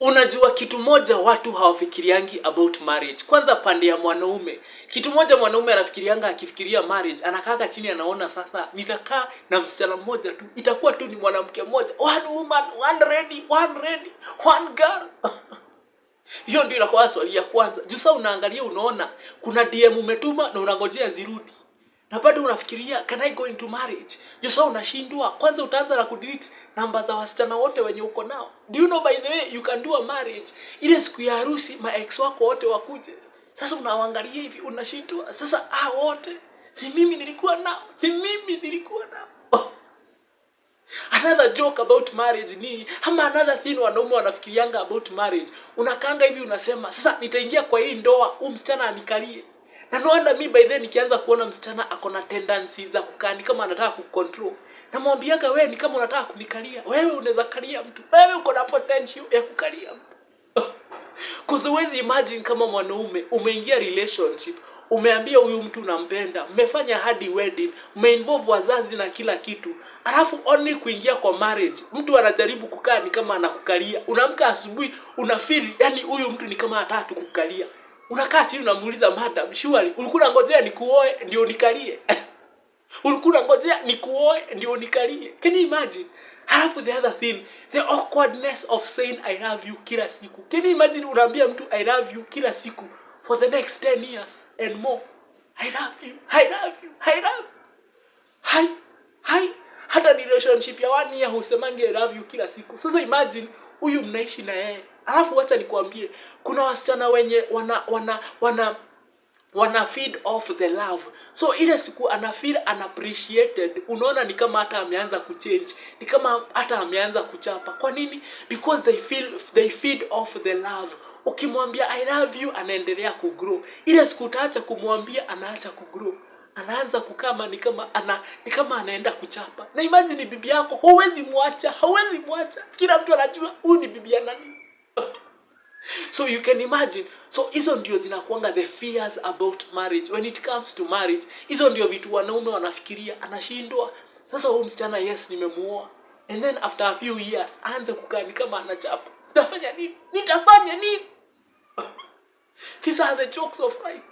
Unajua kitu moja watu hawafikiriangi about marriage. Kwanza pande ya mwanaume. Kitu moja mwanaume anafikirianga akifikiria marriage, anakaa chini anaona sasa nitakaa na msichana mmoja tu. Itakuwa tu ni mwanamke mmoja. One woman, one ready, one girl. Hiyo ndio inakuwa swali ya kwanza. Juu sasa unaangalia unaona kuna DM umetuma na unangojea zirudi. Na bado unafikiria can I go into marriage? Juu sasa unashindwa. Kwanza utaanza na kudelete namba za wasichana wote wenye uko nao. Do you know by the way you can do a marriage? Ile siku ya harusi ma ex wako wote wakuje. Sasa unaangalia hivi unashindwa. Sasa wote ni mimi nilikuwa nao. Another joke about marriage ni ama another thing wanaume wanafikirianga about marriage. Unakaanga hivi unasema sasa nitaingia kwa hii ndoa msichana anikalie. Na no wonder me by then nikianza kuona msichana ako na tendency za kukaa ni kama anataka kucontrol. Namwambiaga wewe ni kama unataka kunikalia. Wewe unaweza kalia mtu. Wewe uko na potential ya kukalia mtu. Cause huwezi imagine kama mwanaume umeingia relationship, umeambia huyu mtu unampenda, mmefanya hadi wedding, mmeinvolve wazazi na kila kitu. Alafu only kuingia kwa marriage, mtu anajaribu kukaa ni kama anakukalia. Unaamka asubuhi unafeel yani huyu mtu ni kama anataka kukukalia. Unakaa chini unamuuliza madam, surely ulikuwa unangojea nikuoe ndio nikalie? Ulikuwa unangojea nikuoe ndio nikalie? Can you imagine? Half the other thing, the awkwardness of saying I love you kila siku. Can you imagine unaambia mtu I love you kila siku for the next 10 years and more? I love you. Hi. Hata relationship ya 1 year husemangi I love you kila siku. Sasa imagine huyu mnaishi na yeye. Alafu acha nikwambie, kuna wasichana wenye wana feed off the love. So ile siku ana feel unappreciated, unaona ni kama hata ameanza kuchange, ni kama hata ameanza kuchapa. Kwa nini? Because they feed off the love. Ukimwambia I love you anaendelea kugrow. Ile siku utaacha kumwambia anaacha kugrow. Anaanza kukama ni kama anaenda kuchapa. Na imagine bibi yako hauwezi muacha. Kila mtu anajua huyu ni bibi ya nani. So you can imagine. So hizo ndio zinakuanga the fears about marriage. When it comes to marriage, hizo ndio vitu wanaume wanafikiria. Anashindwa. Sasa huyu msichana yes nimemuoa. And then after a few years aanze kukaa ni kama anachapa. Nitafanya nini? These are the jokes of life.